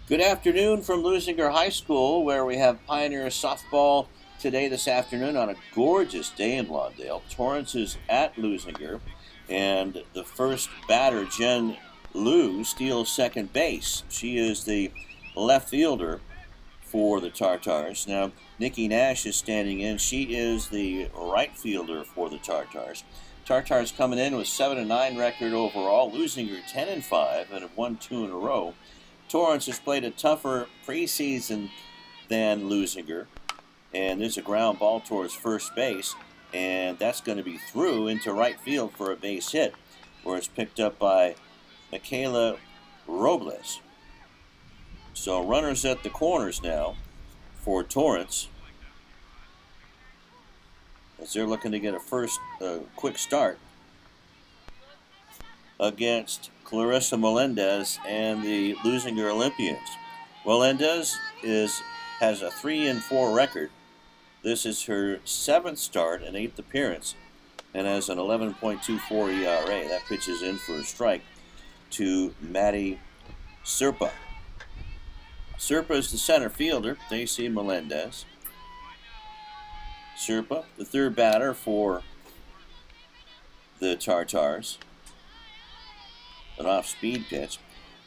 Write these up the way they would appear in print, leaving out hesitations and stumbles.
Good afternoon from Leuzinger High School, where we have Pioneer softball today this afternoon on a gorgeous day in Lawndale. Torrance is at Leuzinger, and the first batter, Jen Lew, steals second base. She is the left fielder for the Tartars. Now, Nikki Nash is standing in. She is the right fielder for the Tartars. Tartars coming in with 7-9 record overall. Leuzinger 10-5 and have won 2 in a row. Torrance has played a tougher preseason than Leuzinger, and there's a ground ball towards first base, and that's going to be through into right field for a base hit, where it's picked up by Michaela Robles. So runners at the corners now for Torrance, as they're looking to get a quick start against Clarissa Melendez and the Leuzinger Olympians. Melendez has a 3-4 record. This is her 7th start and 8th appearance, and has an 11.24 ERA. That pitch is in for a strike to Maddie Serpa. Serpa is the center fielder. They see Melendez. Serpa, the third batter for the Tartars. An off-speed pitch.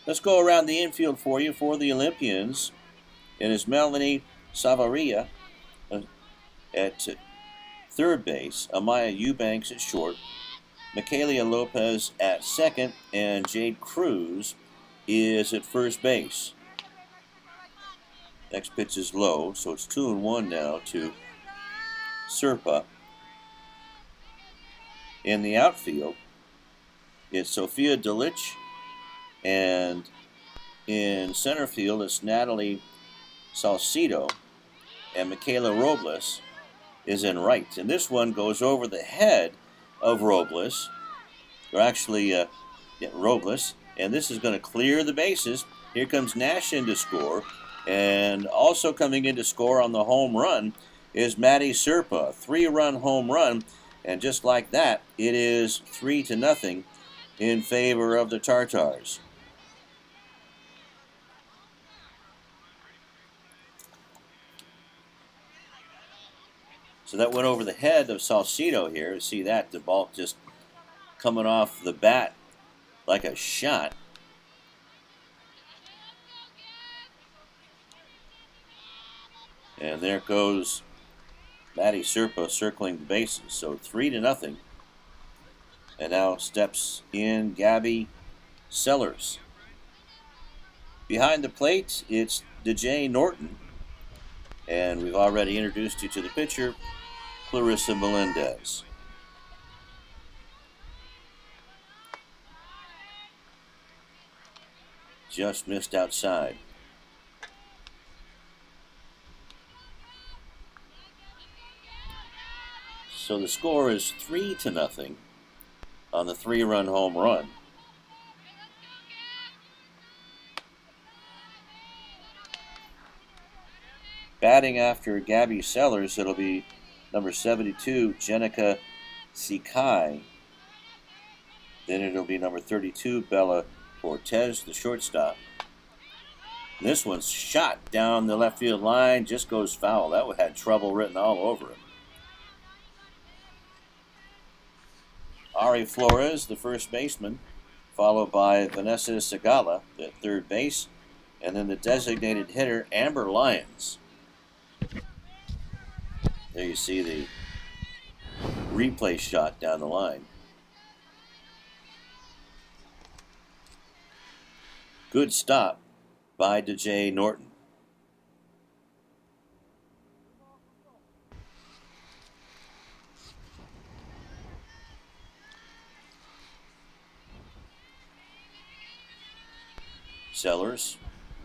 Let's go around the infield for you for the Olympians. It is Melanie Savaria at third base, Amaya Eubanks at short, Michaela Lopez at second, and Jade Cruz is at first base. Next pitch is low, so it's 2-1 now to Serpa. In the outfield, it's Sophia Delich, and in center field it's Natalie Salcido, and Michaela Robles is in right. And this one goes over the head of Robles, Robles, and this is going to clear the bases. Here comes Nash in to score, and also coming in to score on the home run is Maddie Serpa, 3-run home run, and just like that, it is 3-0 in favor of the Tartars. So that went over the head of Salcido here. See that, the ball just coming off the bat like a shot. And there goes Maddie Serpa circling the bases. So 3-0. And now steps in Gabby Sellers. Behind the plate, it's DJ Norton. And we've already introduced you to the pitcher, Clarissa Melendez. Just missed outside. So the score is 3-0 on the 3-run home run. Batting after Gabby Sellers, it'll be number 72, Jenica Sikai. Then it'll be number 32, Bella Cortez, the shortstop. And this one's shot down the left field line, just goes foul. That one had trouble written all over it. Ari Flores, the first baseman, followed by Vanessa Segala at third base, and then the designated hitter, Amber Lyons. There you see the replay shot down the line. Good stop by DJ Norton. Sellers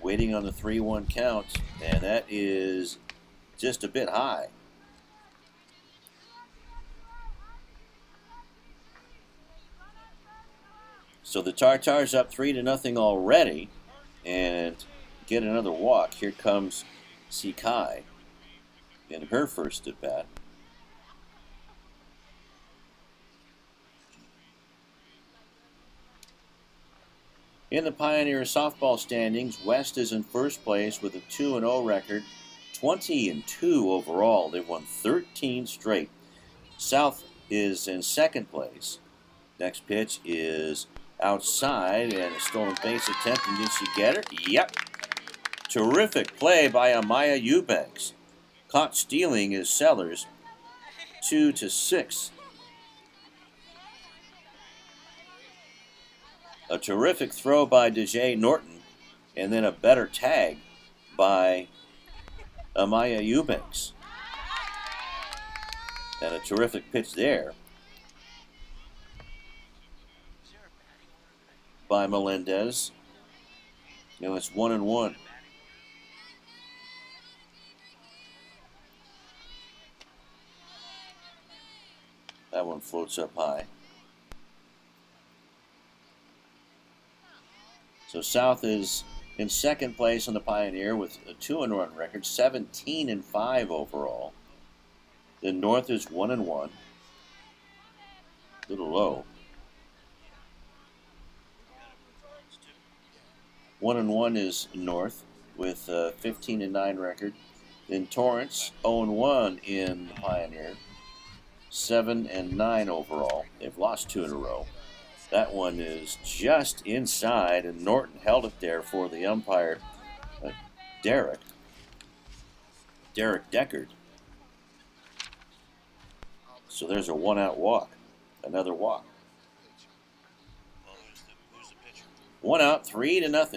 waiting on the 3-1 count, and that is just a bit high. So the Tartars up 3-0 already, and get another walk. Here comes Sikai in her first at bat. In the Pioneer softball standings, West is in first place with a 2-0 record, 20-2 overall. They've won 13 straight. South is in second place. Next pitch is outside and a stolen base attempt. And did she get it? Yep. Terrific play by Amaya Eubanks. Caught stealing is Sellers. 2-6. A terrific throw by DJ Norton, and then a better tag by Amaya Eubanks. And a terrific pitch there by Melendez. It's 1-1. That one floats up high. So South is in second place on the Pioneer with a 2-1 record, 17-5 overall. Then North is 1-1. A little low. 1-1 is North with a 15-9 record. Then Torrance 0-1 in the Pioneer, 7-9 overall. They've lost 2 in a row. That one is just inside, and Norton held it there for the umpire, Derek Deckard. So there's a 1-out walk, another walk. 1 out, 3-0. Now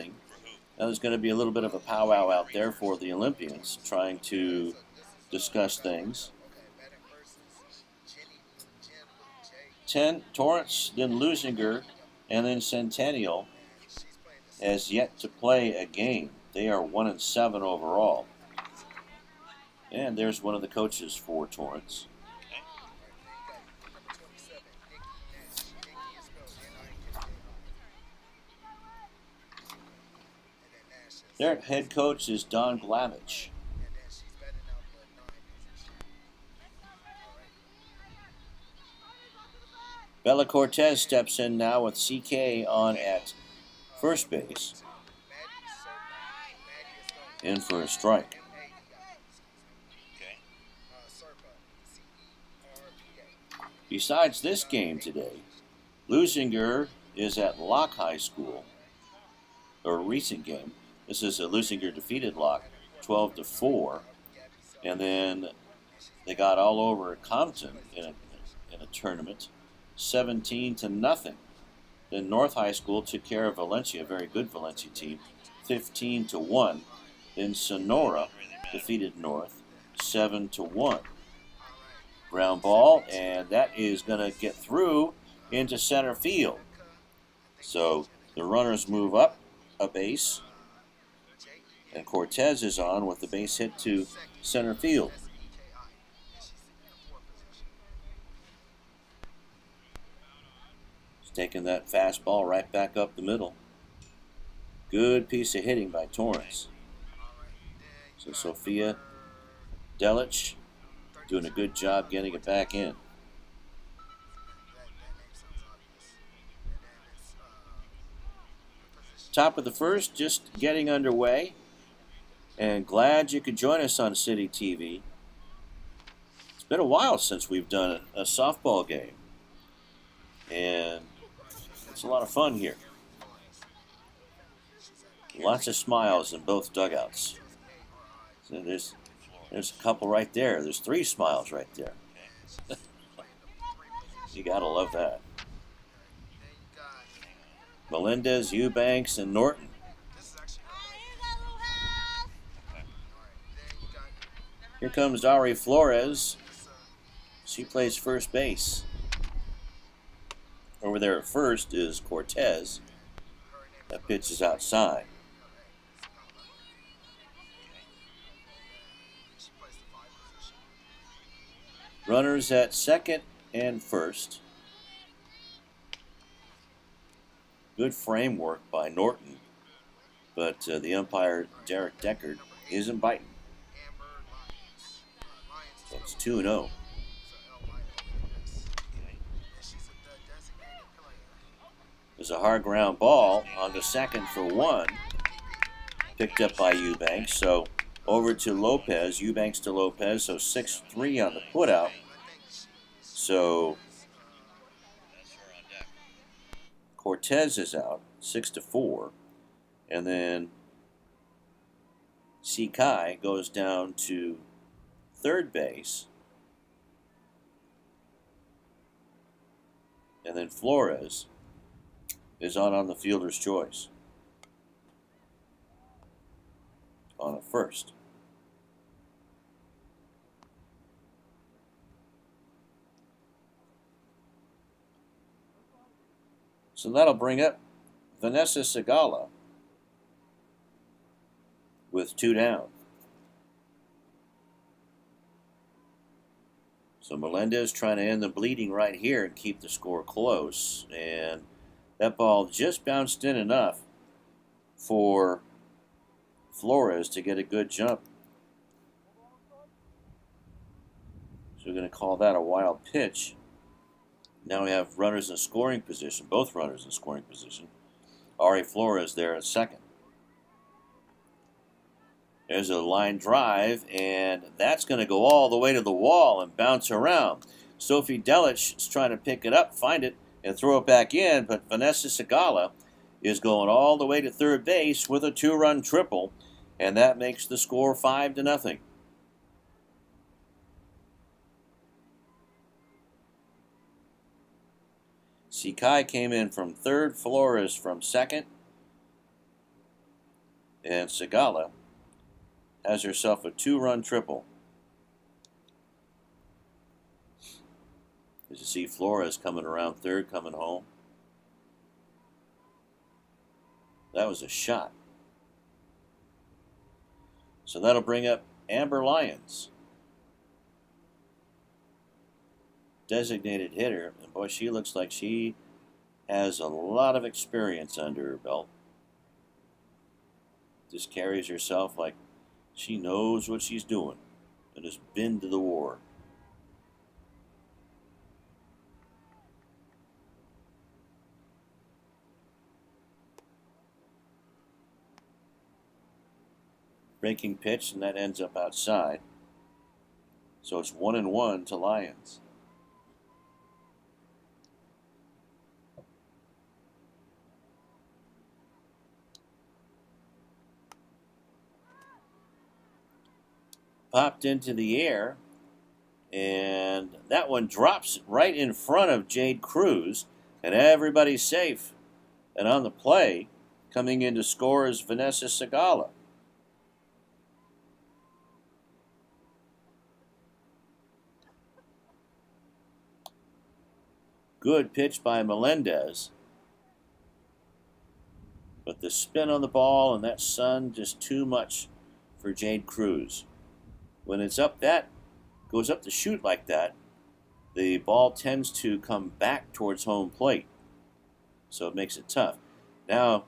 there's going to be a little bit of a powwow out there for the Olympians, trying to discuss things. Torrance, then Leuzinger, and then Centennial has yet to play a game. They are 1-7 overall. And there's one of the coaches for Torrance. Their head coach is Don Glavich. Bella Cortez steps in now with CK on at first base. In for a strike. Besides this game today, Leuzinger is at Locke High School, or a recent game. This is a Leuzinger defeated Locke 12-4, and then they got all over Compton in a tournament, 17-0. Then North High School took care of Valencia, a very good Valencia team, 15-1. Then Sonora defeated North, 7-1. Ground ball, and that is going to get through into center field. So the runners move up a base, and Cortez is on with the base hit to center field. He's taking that fastball right back up the middle. Good piece of hitting by Torrance. So Sophia Delich doing a good job getting it back in. Top of the first, just getting underway. And glad you could join us on CityTV. It's been a while since we've done a softball game. And it's a lot of fun here. Lots of smiles in both dugouts. So there's a couple right there. There's 3 smiles right there. You gotta love that. Melendez, Eubanks, and Norton. Here comes Ari Flores. She plays first base. Over there at first is Cortez. That pitch is outside. Runners at second and first. Good framework by Norton, but the umpire, Derek Deckard, isn't biting. So it's 2-0. There's a hard ground ball on the second for one, picked up by Eubanks. So over to Lopez, Eubanks to Lopez, so 6-3 on the putout. So Cortez is out, 6-4. And then Sekai goes down to third base. And then Flores is on the fielder's choice on a first. So that'll bring up Vanessa Segala with 2 down. So Melendez trying to end the bleeding right here and keep the score close. And that ball just bounced in enough for Flores to get a good jump. So we're going to call that a wild pitch. Now we have runners in scoring position, both runners in scoring position. Ari Flores there at second. There's a line drive, and that's going to go all the way to the wall and bounce around. Sophie Delich is trying to pick it up, find it, and throw it back in, but Vanessa Segala is going all the way to third base with a 2-run triple, and that makes the score 5-0. Sekai came in from third, Flores from second, and Segala has herself a 2-run triple. As you see Flores coming around third, coming home. That was a shot. So that'll bring up Amber Lyons, designated hitter, and boy, she looks like she has a lot of experience under her belt. Just carries herself like she knows what she's doing and has been to the war. Breaking pitch, and that ends up outside. So it's 1-1 to Lyons. Popped into the air, and that one drops right in front of Jade Cruz, and everybody's safe. And on the play, coming in to score is Vanessa Segala. Good pitch by Melendez. But the spin on the ball and that sun, just too much for Jade Cruz. When it's up that, goes up to shoot like that, the ball tends to come back towards home plate. So it makes it tough. Now,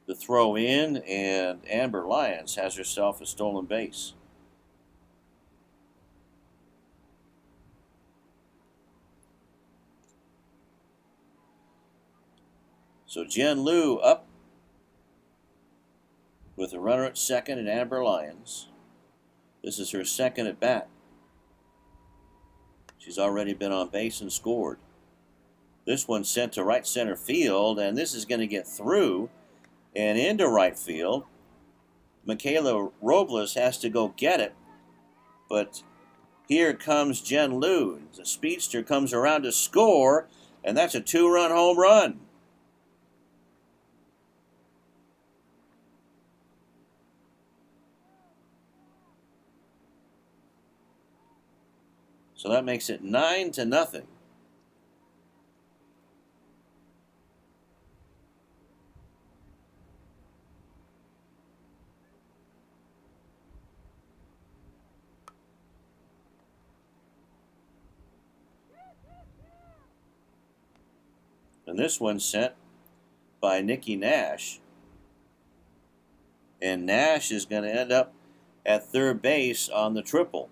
the throw in, and Amber Lyons has herself a stolen base. So Jen Liu up with a runner at second and Amber Lyons. This is her second at bat. She's already been on base and scored. This one's sent to right center field, and this is going to get through and into right field. Michaela Robles has to go get it, but here comes Jen Liu. The speedster comes around to score, and that's a 2-run home run. So that makes it 9-0. And this one's sent by Nikki Nash. And Nash is going to end up at third base on the triple.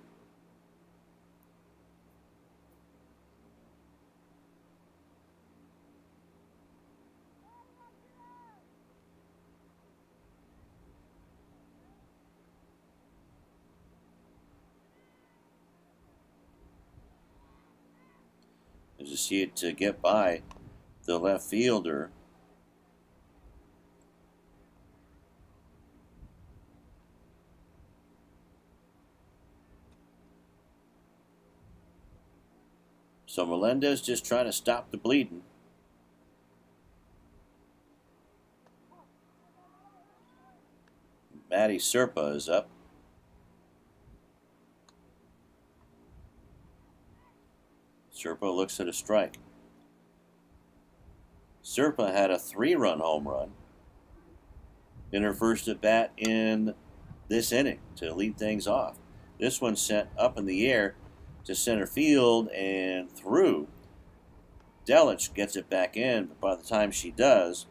As you see it get by the left fielder. So Melendez just trying to stop the bleeding. Maddie Serpa is up. Serpa looks at a strike. Serpa had a 3-run home run in her first at bat in this inning to lead things off. This one sent up in the air to center field and through. Delich gets it back in, but by the time she does,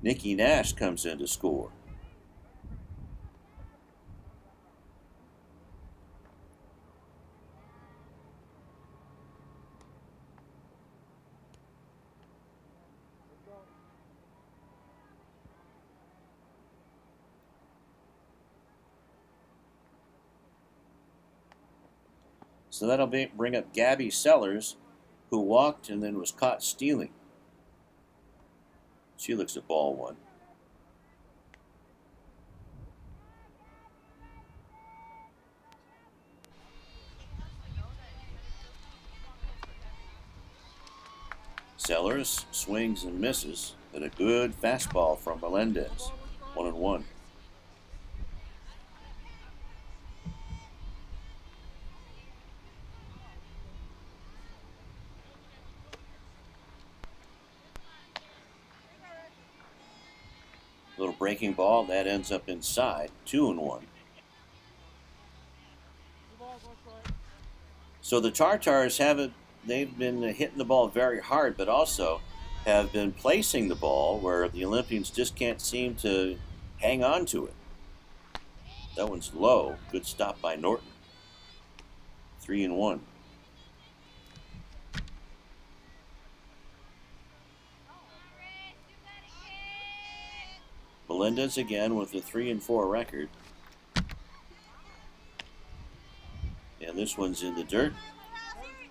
Nikki Nash comes in to score. So that'll bring up Gabby Sellers, who walked and then was caught stealing. She looks at ball one. Sellers swings and misses, but a good fastball from Melendez. 1-1. Little breaking ball that ends up inside. 2-1. So the Tartars they've been hitting the ball very hard, but also have been placing the ball where the Olympians just can't seem to hang on to it. That one's low. Good stop by Norton. 3-1. Melendez again with a 3-4 record. And this one's in the dirt.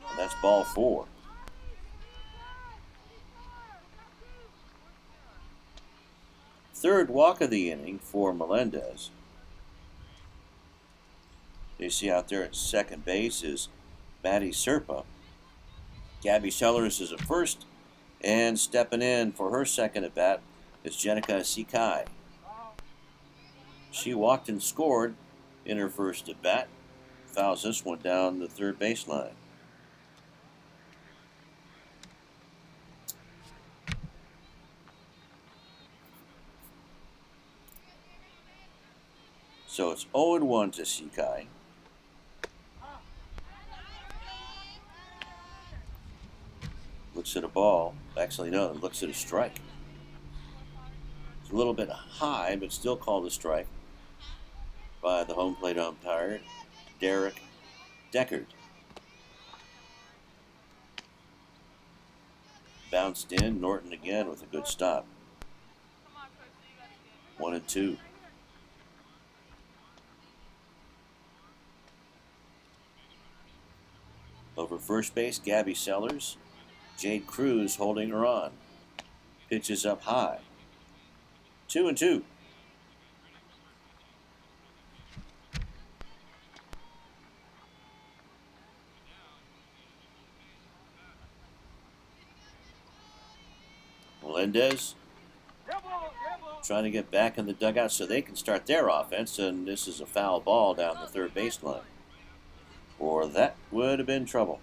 And that's ball 4. Third walk of the inning for Melendez. You see out there at second base is Maddie Serpa. Gabby Sellers is at first. And stepping in for her second at bat is Jenica Sikai. She walked and scored in her first at bat. Fouls this one down the third baseline. So it's 0-1 to Sikai. Looks at a ball. Actually, no, it looks at a strike. It's a little bit high, but still called a strike by the home plate umpire, Derek Deckard. Bounced in. Norton again with a good stop. 1-2. Over first base, Gabby Sellers. Jade Cruz holding her on. Pitches up high. 2-2. Melendez trying to get back in the dugout so they can start their offense, and this is a foul ball down the third baseline. Or that would have been trouble.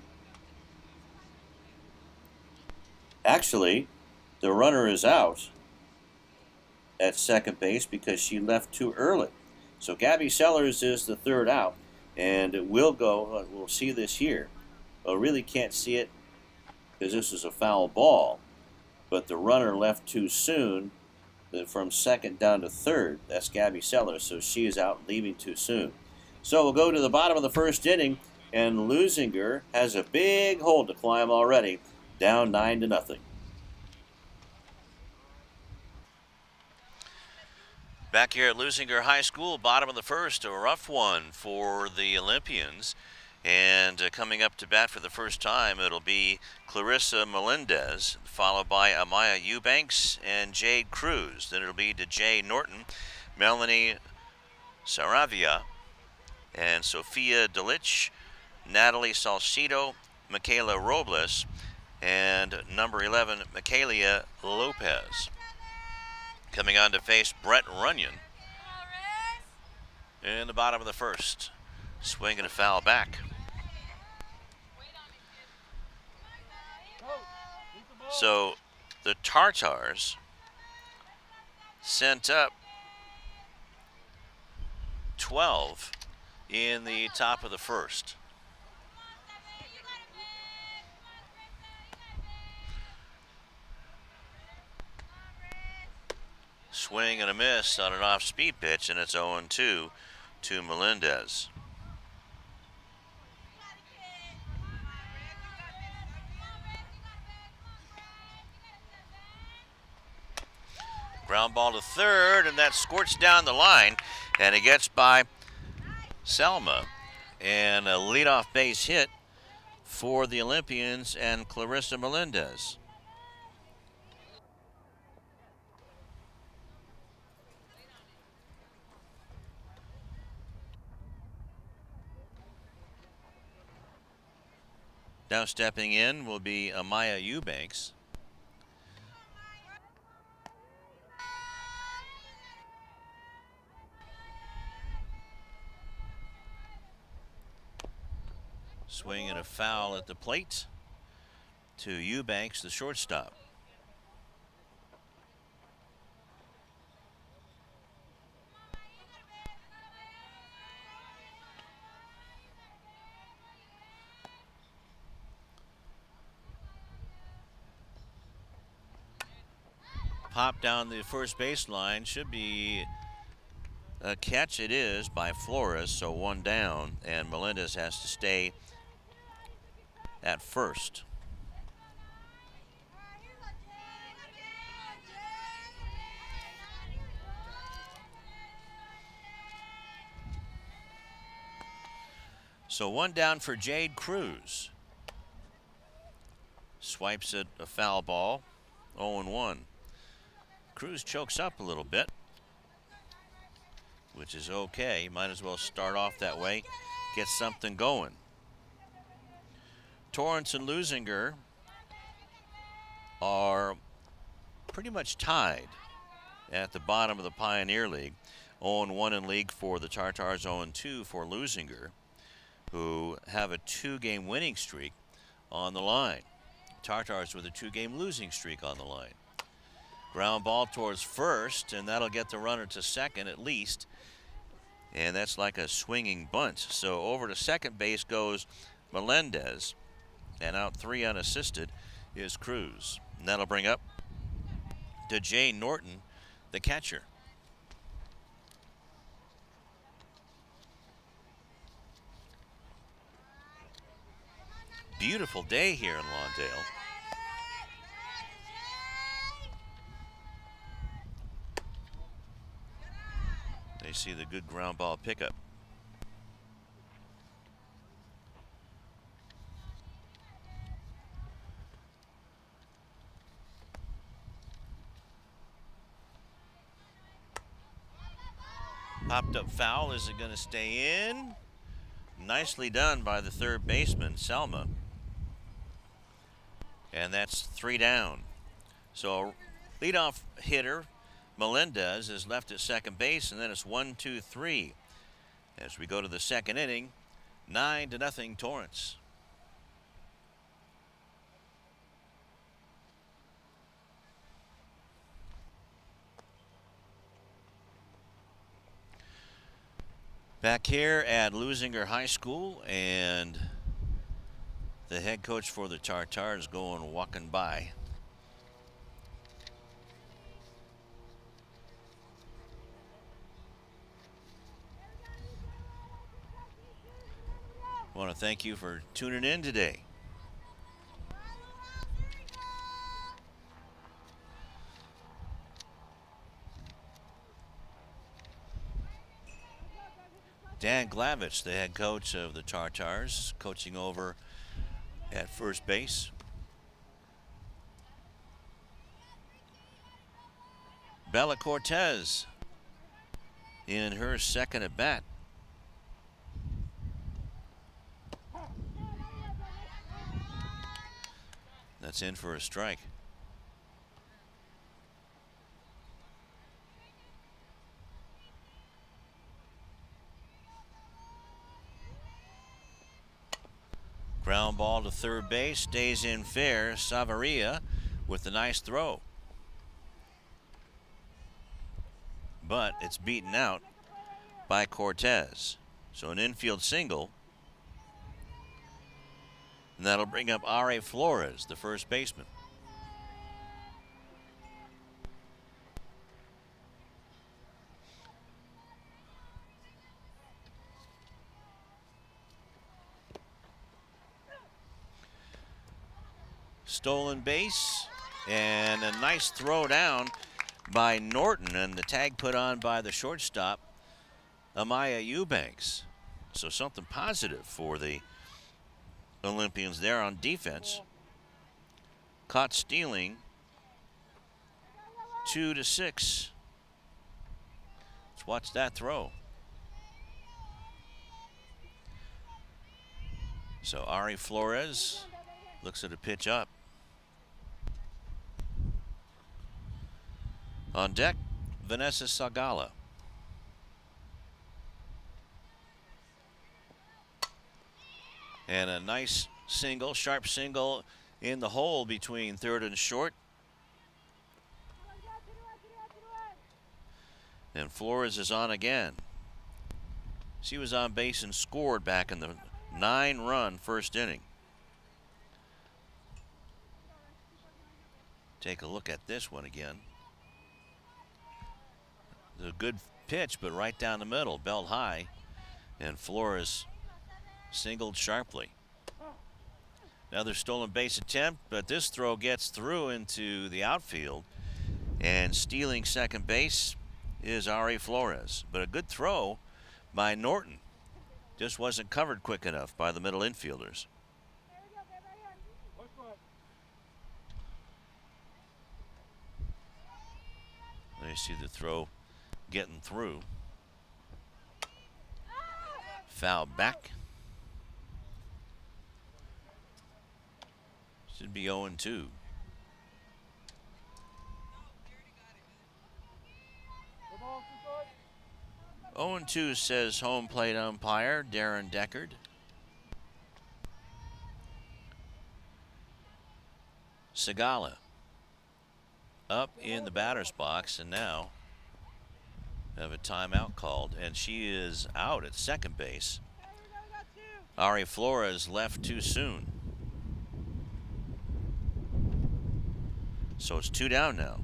Actually, the runner is out at second base because she left too early. So Gabby Sellers is the third out, and it will go. We'll see this here. I really can't see it because this is a foul ball, but the runner left too soon. From second down to third, that's Gabby Sellers, so she is out leaving too soon. So we'll go to the bottom of the first inning, and Leuzinger has a big hole to climb already, down 9-0. Back here at Leuzinger High School, bottom of the first, a rough one for the Olympians. And coming up to bat for the first time, it'll be Clarissa Melendez, followed by Amaya Eubanks and Jade Cruz. Then it'll be DeJay Norton, Melanie Saravia, and Sophia Delich, Natalie Salcido, Michaela Robles, and number 11, Michaelia Lopez. Coming on to face Brett Runyon in the bottom of the first. Swing and a foul back. So the Tartars sent up 12 in the top of the first. Swing and a miss on an off-speed pitch, and it's 0-2 to Melendez. Ground ball to third, and that squirts down the line, and it gets by Selma, and a leadoff base hit for the Olympians and Clarissa Melendez. Now stepping in will be Amaya Eubanks. Swing and a foul at the plate to Eubanks, the shortstop. Pop down the first baseline, should be a catch. It is by Flores, so one down, and Melendez has to stay at first. So one down for Jade Cruz. Swipes at a foul ball, 0-1. Cruz chokes up a little bit, which is okay. Might as well start off that way, get something going. Torrance and Leuzinger are pretty much tied at the bottom of the Pioneer League. 0-1 in league for the Tartars, 0-2 for Leuzinger, who have a 2-game winning streak on the line. Tartars with a 2-game losing streak on the line. Ground ball towards first, and that'll get the runner to second at least. And that's like a swinging bunt. So over to second base goes Melendez, and out 3 unassisted is Cruz. And that'll bring up DeJay Norton, the catcher. Beautiful day here in Lawndale. They see the good ground ball pickup. Popped up foul. Is it going to stay in? Nicely done by the third baseman, Selma. And that's 3 down. So leadoff hitter Melendez is left at second base, and then it's 1-2-3 as we go to the second inning. 9-0 Torrance. Back here at Leuzinger High School, and the head coach for the Tartars going walking by. I want to thank you for tuning in today. Dan Glavich, the head coach of the Tartars, coaching over at first base. Bella Cortez in her second at bat. That's in for a strike. Ground ball to third base, stays in fair. Savaria with a nice throw. But it's beaten out by Cortez. So an infield single. And that'll bring up R.A. Flores, the first baseman. Stolen base and a nice throw down by Norton, and the tag put on by the shortstop, Amaya Eubanks. So something positive for the Olympians there on defense. Caught stealing, 2-6. Let's watch that throw. So Ari Flores looks at a pitch up. On deck, Vanessa Sagala. And a nice single, sharp single in the hole between third and short. And Flores is on again. She was on base and scored back in the 9-run first inning. Take a look at this one again. A good pitch, but right down the middle, belt high, and Flores singled sharply. Another stolen base attempt, but this throw gets through into the outfield, and stealing second base is Ari Flores. But a good throw by Norton. Just wasn't covered quick enough by the middle infielders. There you see the throw getting through. Foul back. Should be 0-2. 0-2 says home plate umpire Darren Deckard. Sagala up in the batter's box, and now have a timeout called, and she is out at second base. Ari Flores left too soon. So it's 2 down now.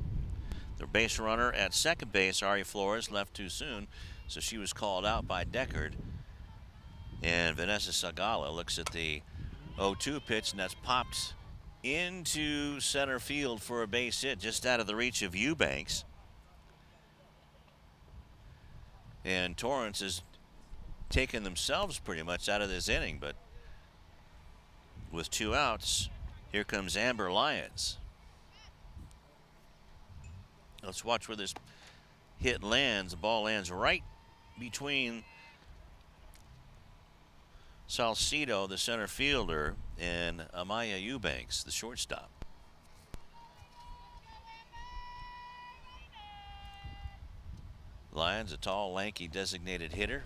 The base runner at second base, Ari Flores, left too soon, so she was called out by Deckard. And Vanessa Sagala looks at the 0-2 pitch, and that's popped into center field for a base hit, just out of the reach of Eubanks. And Torrance has taken themselves pretty much out of this inning, but with 2 outs, here comes Amber Lyons. Let's watch where this hit lands. The ball lands right between Salcido, the center fielder, and Amaya Eubanks, the shortstop. Lyons, a tall, lanky, designated hitter,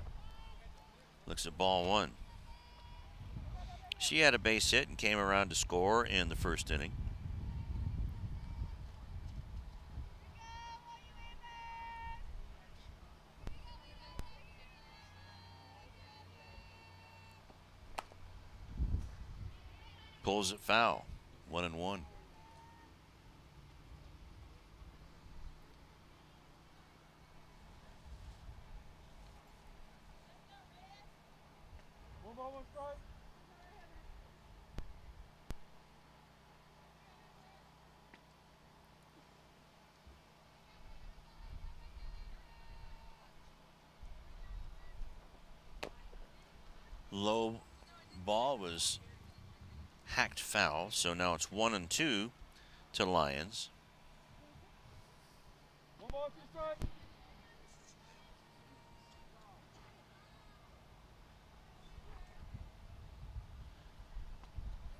looks at ball 1. She had a base hit and came around to score in the first inning. Pulls it foul, 1-1. ball was hacked foul, so now it's 1-2 to Lions.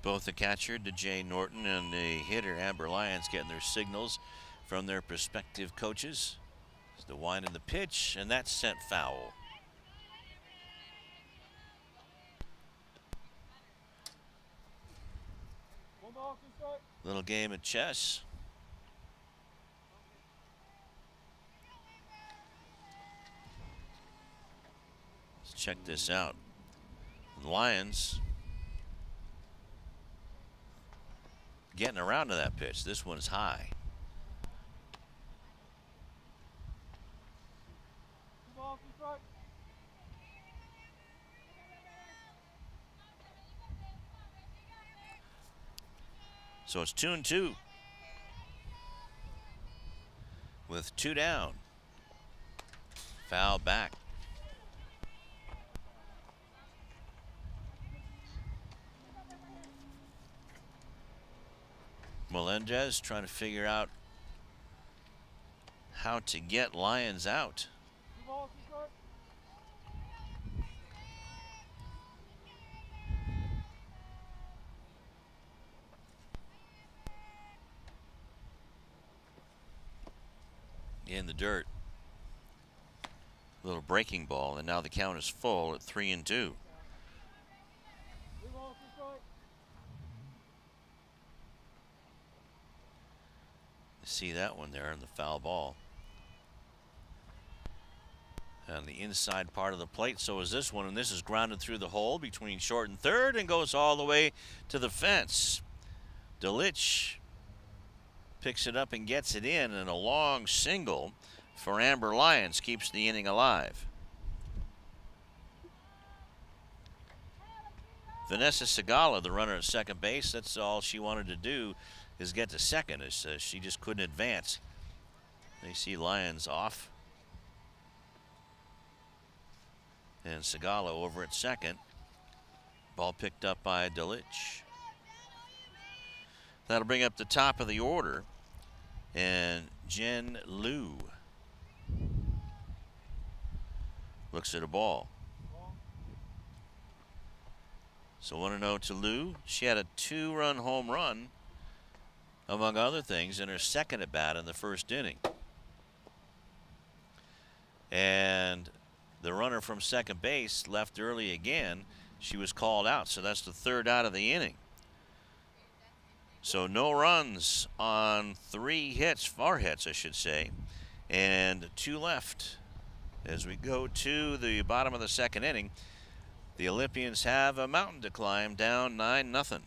Both the catcher, DJ Norton, and the hitter, Amber Lyons, getting their signals from their prospective coaches. It's the wind in the pitch, and that's sent foul. Little game of chess. Let's check this out. The Lions getting around to that pitch. This one's high. So it's 2-2 with 2 down. Foul back. Melendez trying to figure out how to get Lions out. In the dirt. Little breaking ball, and now the count is full at 3-2. You see that one there in the foul ball. On the inside part of the plate, so is this one, and this is grounded through the hole between short and third and goes all the way to the fence. Delich picks it up and gets it in, and a long single for Amber Lyons keeps the inning alive. Vanessa Segala, the runner at second base, that's all she wanted to do is get to second, as she just couldn't advance. They see Lyons off. And Segala over at second. Ball picked up by Delich. That'll bring up the top of the order. And Jen Lew looks at a ball. So 1-0 to Lew. She had a 2-run home run, among other things, in her second at bat in the first inning. And the runner from second base left early again. She was called out, so that's the third out of the inning. So no runs on 3 hits, 4 hits, I should say, and 2 left. As we go to the bottom of the second inning, the Olympians have a mountain to climb, down 9-0.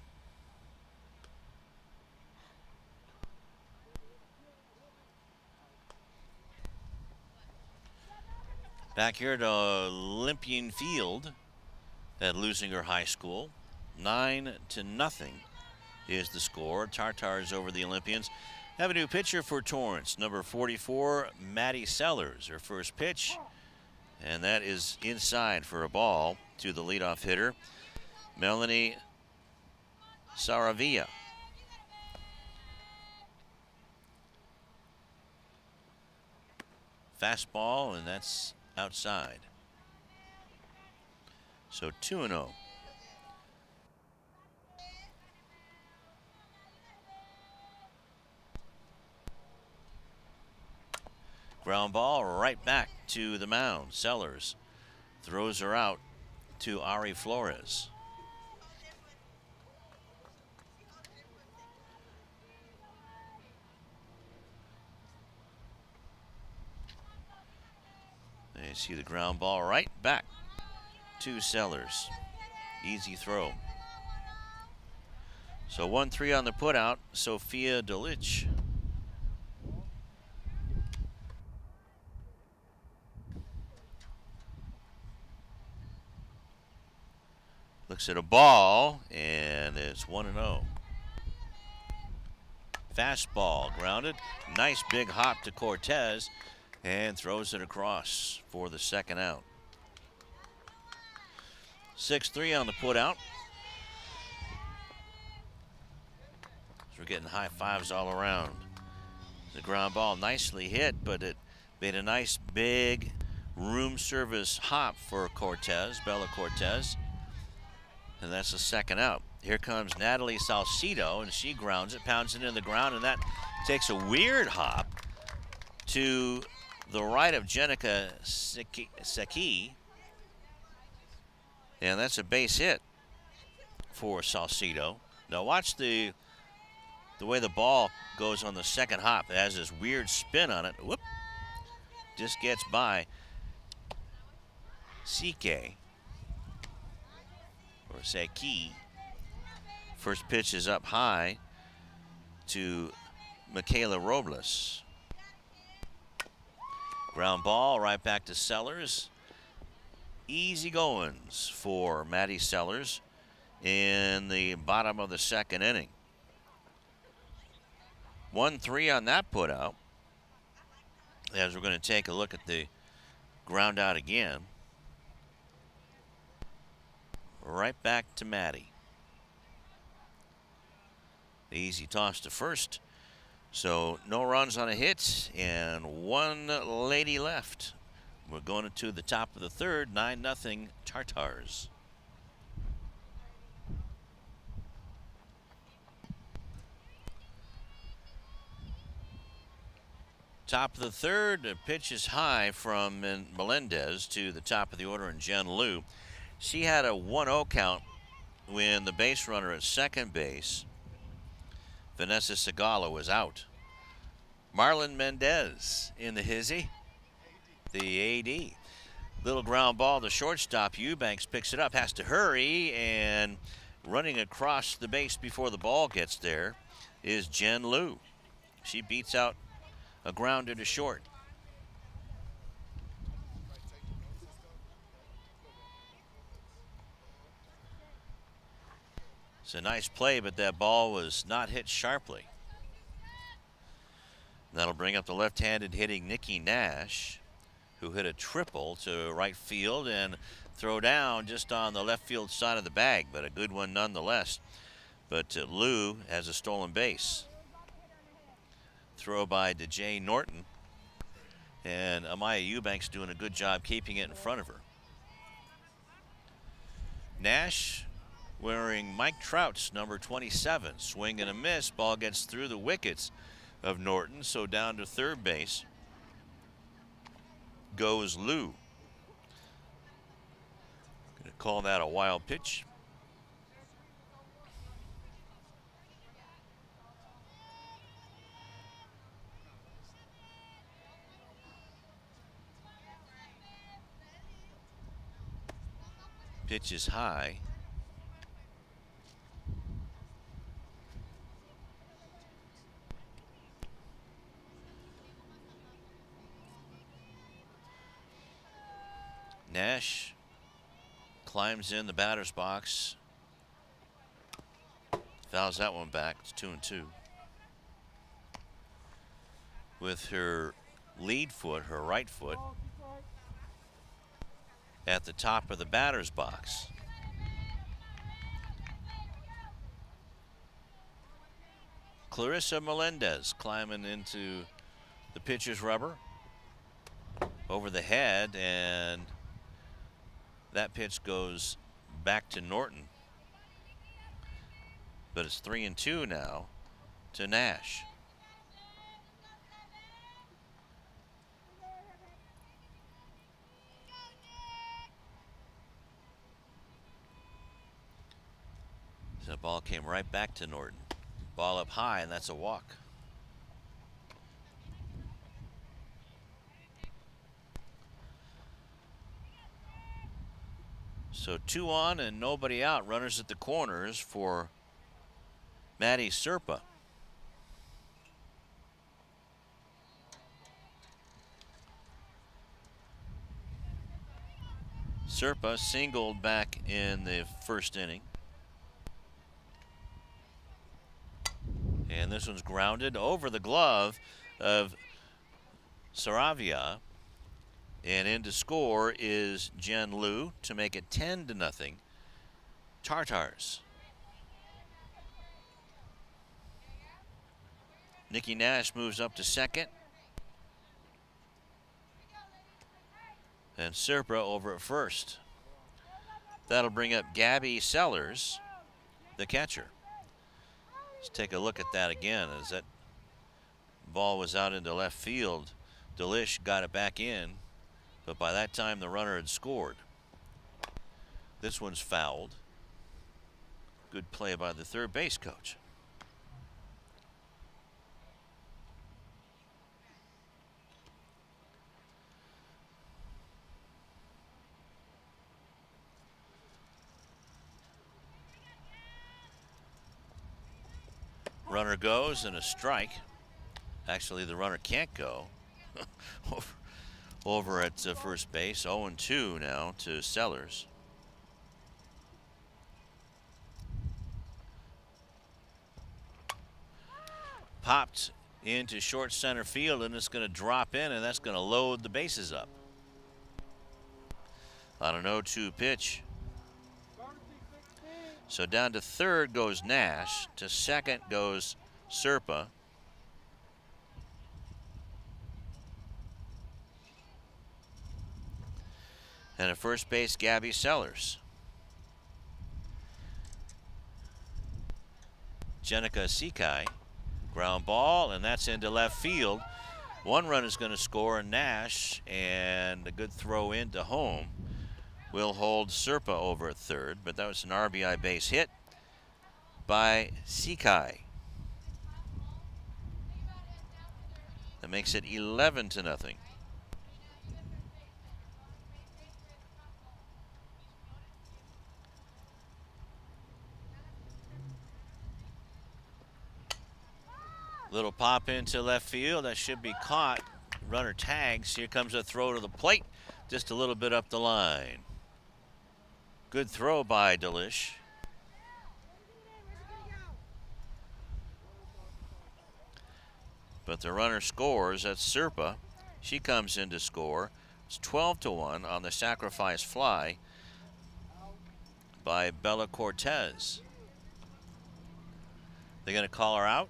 Back here at Olympian Field at Leuzinger High School, 9-0 is the score. Tartars over the Olympians. Have a new pitcher for Torrance, number 44, Maddie Sellers. Her first pitch, and that is inside for a ball to the leadoff hitter, Melanie Saravia. Fastball, and that's outside. So 2-0. Ground ball right back to the mound. Sellers throws her out to Ari Flores. And you see the ground ball right back to Sellers. Easy throw. So 1-3 on the putout, Sophia Delich. Looks at a ball, and it's 1-0. Fastball grounded. Nice big hop to Cortez, and throws it across for the second out. 6-3 on the putout. We're getting high fives all around. The ground ball nicely hit, but it made a nice big room service hop for Bella Cortez. And that's the second out. Here comes Natalie Salcido, and she grounds it, pounds it into the ground, and that takes a weird hop to the right of Jenica Seki. And that's a base hit for Salcido. Now watch the way the ball goes on the second hop. It has this weird spin on it. Whoop. Just gets by Seki. Or Seki. First pitch is up high to Michaela Robles. Ground ball right back to Sellers. Easy goings for Maddie Sellers in the bottom of the second inning. 1-3 on that put out. As we're going to take a look at the ground out again. Right back to Maddie. Easy toss to first. So no runs on a hit and one lady left. We're going to the top of the third, 9-0 Tartars. Top of the third, a pitch is high from Melendez to the top of the order in Jen Lew. She had a 1-0 count when the base runner at second base, Vanessa Segala, was out. Marlon Mendez in the hizzy, the AD. Little ground ball to shortstop. Eubanks picks it up, has to hurry, and running across the base before the ball gets there is Jen Lew. She beats out a grounder to short. It's a nice play, but that ball was not hit sharply. That'll bring up the left-handed hitting Nikki Nash, who hit a triple to right field and throw down just on the left field side of the bag, but a good one nonetheless. But Lew has a stolen base. Throw by DJ Norton, and Amaya Eubanks doing a good job keeping it in front of her. Nash wearing Mike Trout's number 27. Swing and a miss. Ball gets through the wickets of Norton, so down to third base goes Lew. Gonna call that a wild pitch. Pitch is high. Nash climbs in the batter's box. Fouls that one back. It's 2-2. With her lead foot, her right foot, at the top of the batter's box. Clarissa Melendez climbing into the pitcher's rubber over the head, and that pitch goes back to Norton. But it's 3-2 now to Nash. So the ball came right back to Norton. Ball up high, and that's a walk. So 2 on and nobody out. Runners at the corners for Maddie Serpa. Serpa singled back in the first inning. And this one's grounded over the glove of Saravia. And in to score is Jen Lew to make it 10-0 Tartars. Nikki Nash moves up to second. And Serpa over at first. That'll bring up Gabby Sellers, the catcher. Let's take a look at that again as that ball was out into left field. Delish got it back in, but by that time the runner had scored. This one's fouled. Good play by the third base coach. Runner goes and a strike. Actually, the runner can't go. over at first base. 0-2 now to Sellers. Popped into short center field, and it's going to drop in, and that's going to load the bases up. On an 0-2 pitch. So down to third goes Nash. To second goes Serpa. And at first base, Gabby Sellers. Jenica Sekai. Ground ball, and that's into left field. One run is going to score, Nash, and a good throw into home will hold Serpa over at third, but that was an RBI base hit by Sekai. That makes it 11-0. Little pop into left field. That should be caught. Runner tags. Here comes a throw to the plate. Just a little bit up the line. Good throw by Delish. But the runner scores. That's Serpa. She comes in to score. It's 12-1 on the sacrifice fly by Bella Cortez. They're going to call her out.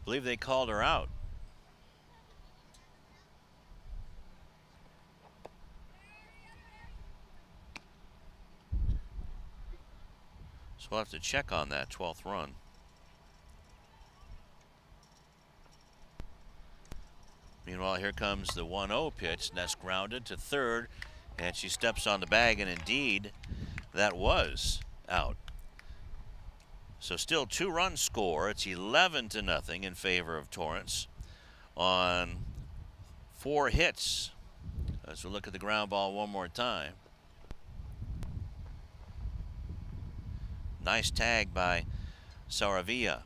I believe they called her out. So we'll have to check on that 12th run. Meanwhile, here comes the 1-0 pitch, and that's grounded to third, and she steps on the bag, and indeed, that was out. So still 2-run score. It's 11-0 in favor of Torrance on 4 hits. As we look at the ground ball one more time. Nice tag by Saravia.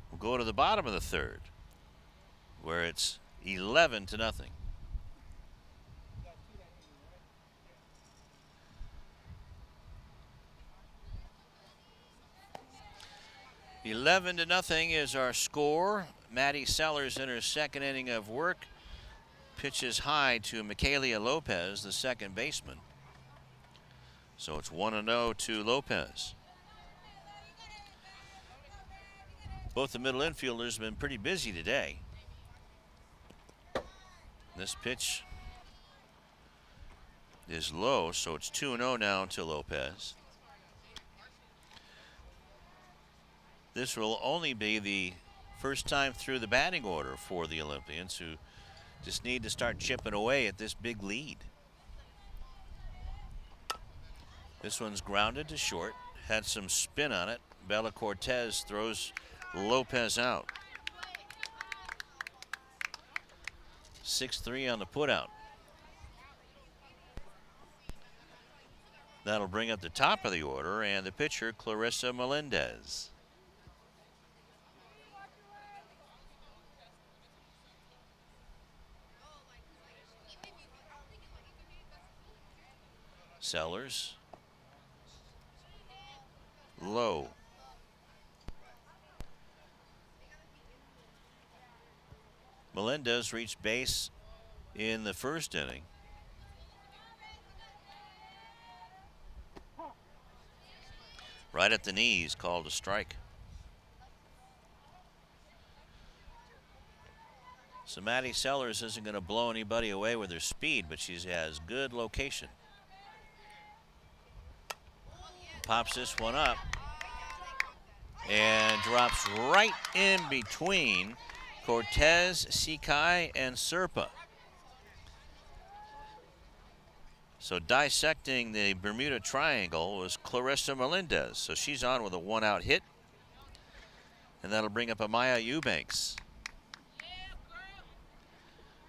We'll go to the bottom of the third, where it's 11-0. 11-0 is our score. Maddie Sellers in her second inning of work pitches high to Michaelia Lopez, the second baseman. So it's 1-0 to Lopez. Both the middle infielders have been pretty busy today. This pitch is low, so it's 2-0 now to Lopez. This will only be the first time through the batting order for the Olympians, who just need to start chipping away at this big lead. This one's grounded to short, had some spin on it. Bella Cortez throws Lopez out. 6-3 on the putout. That'll bring up the top of the order, and the pitcher, Clarissa Melendez. Sellers. Low. Melendez reached base in the first inning. Right at the knees, called a strike. So Maddie Sellers isn't going to blow anybody away with her speed, but she has good location. Pops this one up and drops right in between Cortez, Sikai, and Serpa. So dissecting the Bermuda Triangle was Clarissa Melendez. So she's on with a one-out hit. And that'll bring up Amaya Eubanks.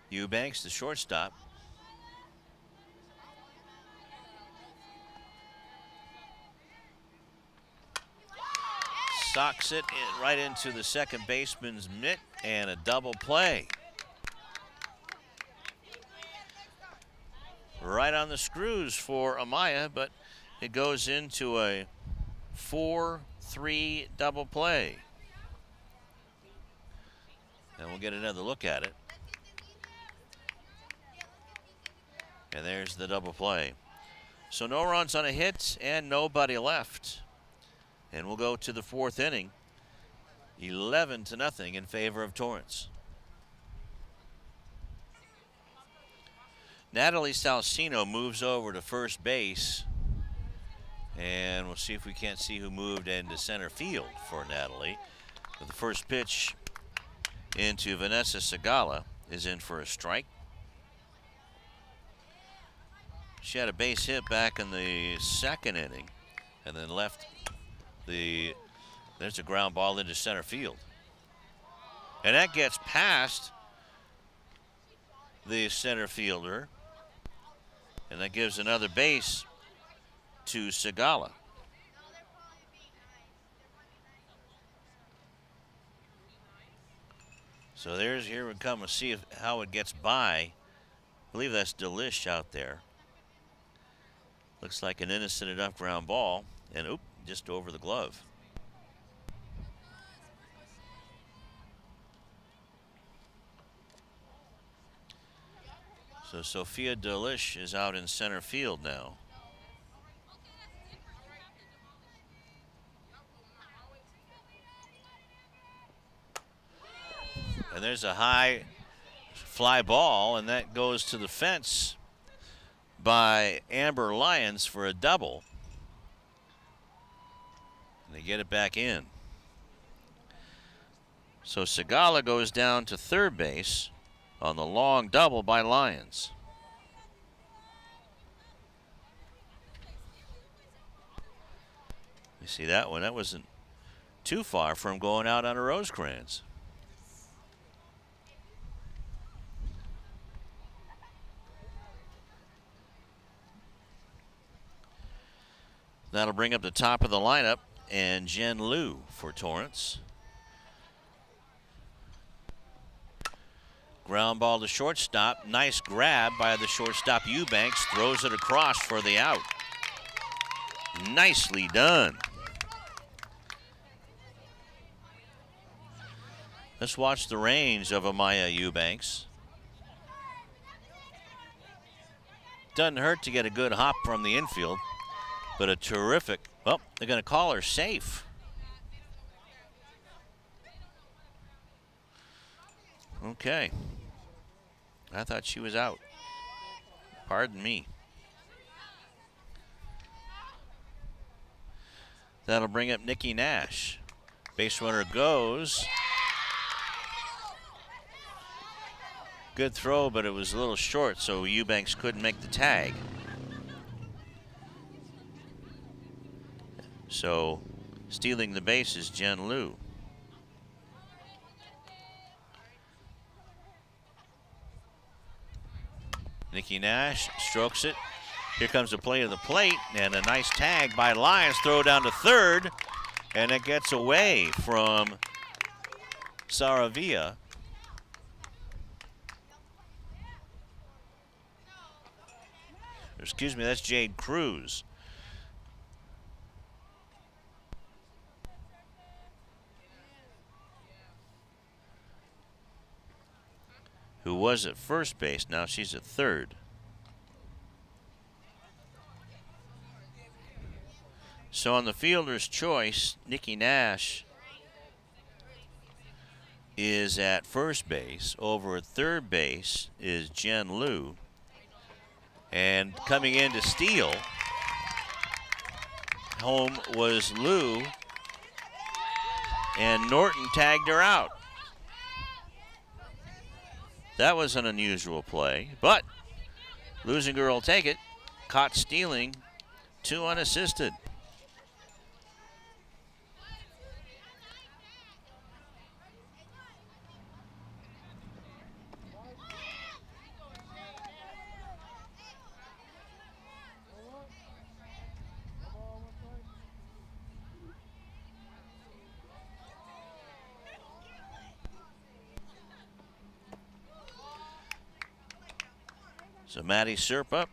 Eubanks, the shortstop. Socks it right into the second baseman's mitt, and a double play. Right on the screws for Amaya, but it goes into a 4-3 double play. And we'll get another look at it. And there's the double play. So no runs on a hit and nobody left. And we'll go to the fourth inning. 11-0 in favor of Torrance. Natalie Salcino moves over to first base. And we'll see if we can't see who moved into center field for Natalie. But the first pitch into Vanessa Segala is in for a strike. She had a base hit back in the second inning and then left there's a ground ball into center field. And that gets past the center fielder. And that gives another base to Segala. So here we come. We'll see how it gets by. I believe that's Delish out there. Looks like an innocent enough ground ball. And oop, just over the glove. So Sophia Delish is out in center field now. And there's a high fly ball, and that goes to the fence by Amber Lyons for a double. And they get it back in. So Segala goes down to third base on the long double by Lyons. You see that one? That wasn't too far from going out on a Rosecrans. That'll bring up the top of the lineup and Jen Lew for Torrance. Ground ball to shortstop. Nice grab by the shortstop Eubanks. Throws it across for the out. Nicely done. Let's watch the range of Amaya Eubanks. Doesn't hurt to get a good hop from the infield, but a terrific, well, they're going to call her safe. Okay. I thought she was out. Pardon me. That'll bring up Nikki Nash. Base runner goes. Good throw, but it was a little short, so Eubanks couldn't make the tag. So, stealing the base is Jen Lew. Nikki Nash strokes it. Here comes the play to the plate, and a nice tag by Lyons. Throw down to third, and it gets away from Saravia. Excuse me, that's Jade Cruz. Who was at first base, now she's at third. So on the fielder's choice, Nikki Nash is at first base. Over at third base is Jen Lew. And coming in to steal, home was Lew, and Norton tagged her out. That was an unusual play, but Leuzinger will take it. Caught stealing, 2 unassisted. So Maddie Serpa,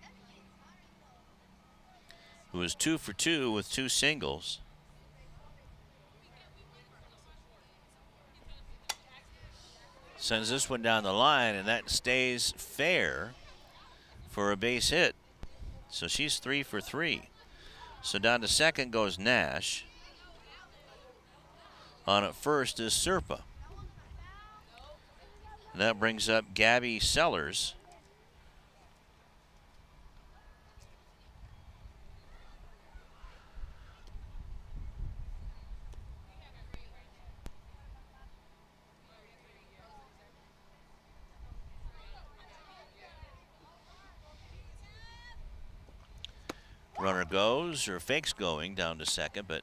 who is 2 for 2 with 2 singles, sends this one down the line, and that stays fair for a base hit. So she's 3 for 3. So down to second goes Nash. On at first is Serpa. And that brings up Gabby Sellers. Runner goes, or fakes going down to second, but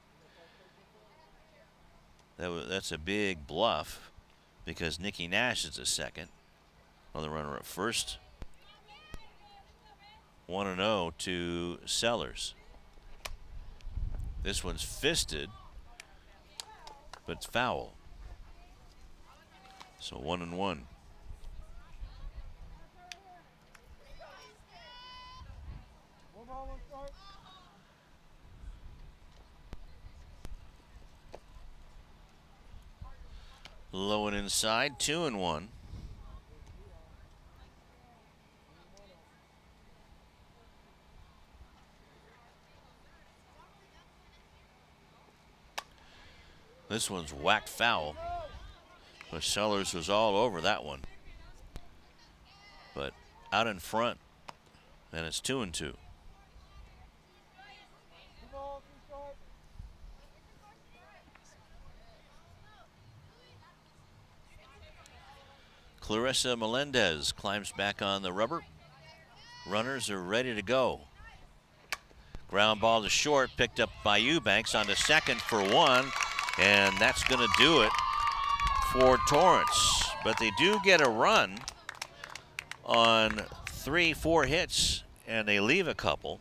that's a big bluff because Nikki Nash is a second on the runner at first. 1-0 to Sellers. This one's fisted, but it's foul. So 1-1. Low and inside, 2-1. This one's whacked foul. But Sellers was all over that one. But out in front, and it's 2-2. Clarissa Melendez climbs back on the rubber. Runners are ready to go. Ground ball to short, picked up by Eubanks onto second for 1, and that's going to do it for Torrance. But they do get a run on 3-4 hits, and they leave a couple.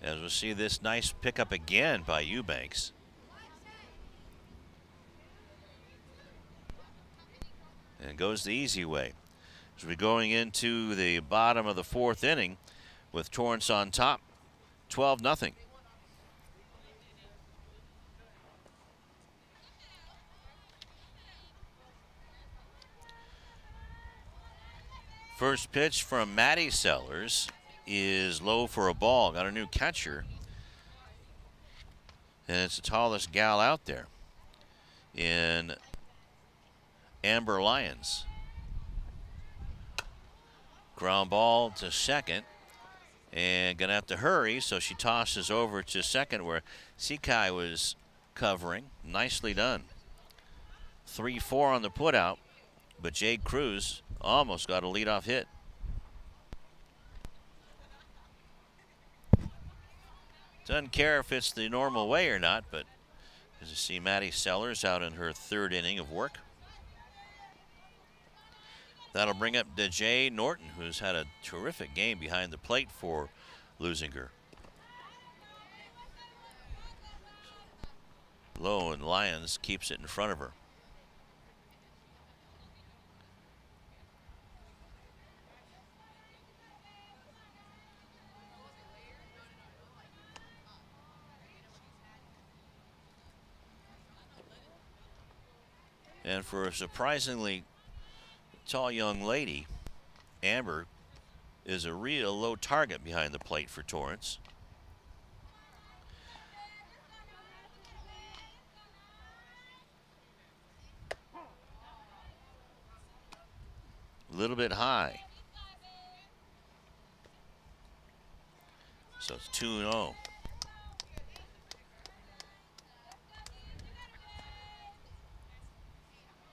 As we see this nice pickup again by Eubanks. And goes the easy way. As we're going into the bottom of the 4th inning with Torrance on top, 12-0. First pitch from Maddie Sellers is low for a ball. Got a new catcher. And it's the tallest gal out there in Amber Lyons. Ground ball to second, and gonna have to hurry, so she tosses over to second where Sekai was covering. Nicely done. 3-4 on the putout, but Jade Cruz almost got a leadoff hit. Doesn't care if it's the normal way or not, but as you see Maddie Sellers out in her 3rd inning of work. That'll bring up Dejae Norton, who's had a terrific game behind the plate for Leuzinger. Low, and Lyons keeps it in front of her. And for a surprisingly tall young lady, Amber is a real low target behind the plate for Torrance. a little bit high. So it's 2-0.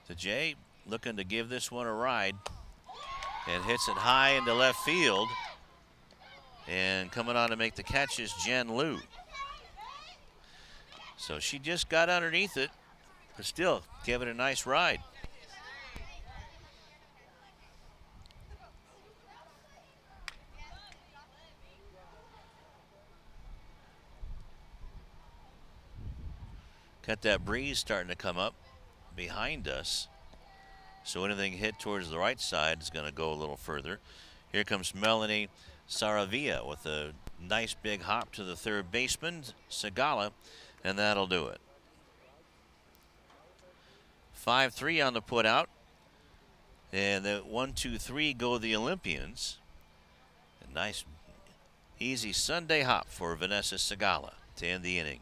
The Jay looking to give this one a ride and hits it high into left field. And coming on to make the catch is Jen Lew. So she just got underneath it, but still gave it a nice ride. Got that breeze starting to come up behind us. So anything hit towards the right side is going to go a little further. Here comes Melanie Saravia with a nice big hop to the third baseman, Segala, and that'll do it. 5-3 on the put out. And the 1-2-3 go the Olympians. A nice, easy Sunday hop for Vanessa Segala to end the inning.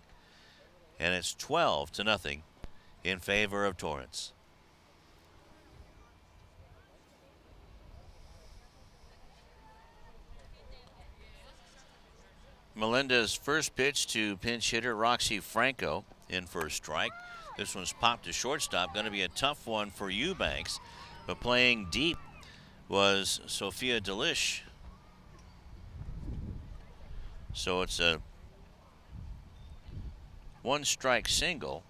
And it's 12-0 in favor of Torrance. Melendez's first pitch to pinch hitter Roxy Franco in for a strike. This one's popped to shortstop. Going to be a tough one for Eubanks. But playing deep was Sophia Delish. So it's a one-strike single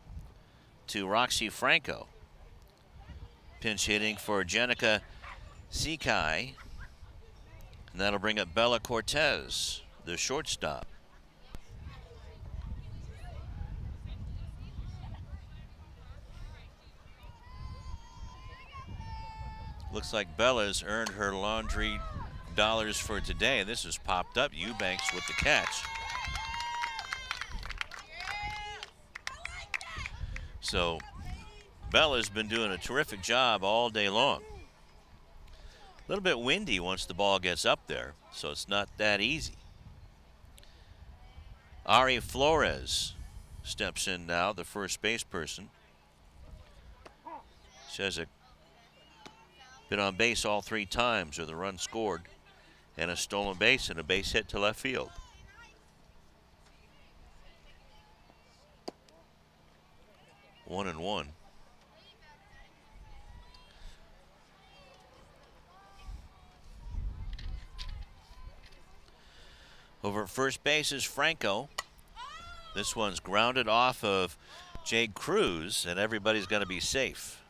to Roxy Franco. Pinch hitting for Jenica Sekai. And that'll bring up Bella Cortez, the shortstop. Looks like Bella's earned her laundry dollars for today, and this has popped up. Eubanks with the catch. So Bella's been doing a terrific job all day long. A little bit windy once the ball gets up there, so it's not that easy. Ari Flores steps in now, the first base person. She has been on base all 3 times with a run scored and a stolen base and a base hit to left field. One and one. Over at first base is Franco. This one's grounded off of Jade Cruz, and everybody's going to be safe.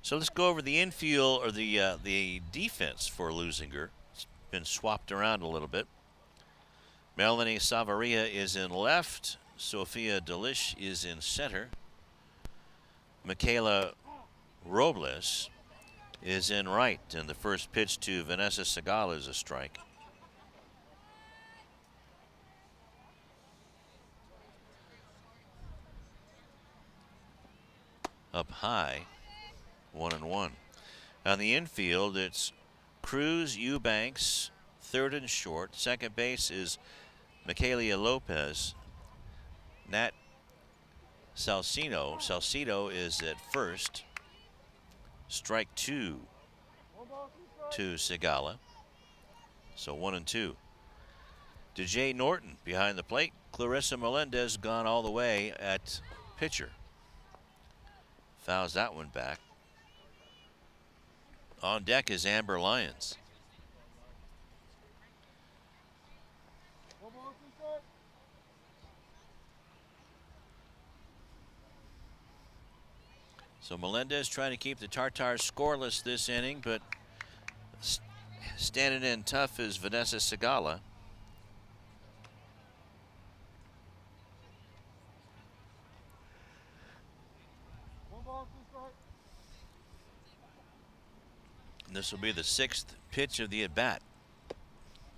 So let's go over the infield, or the defense for Leuzinger. It's been swapped around a little bit. Melanie Savaria is in left. Sophia Delish is in center. Michaela Robles is in right, and the first pitch to Vanessa Segala is a strike. Up high, 1-1. On the infield, it's Cruz, Eubanks, third and short. Second base is Michaelia Lopez. Nat Salcido is at first. Strike 2 to Segala. So 1-2. DJ Norton behind the plate. Clarissa Melendez gone all the way at pitcher. Fouls that one back. On deck is Amber Lyons. So Melendez trying to keep the Tartars scoreless this inning, but standing in tough is Vanessa Segala. And this will be the 6th pitch of the at-bat.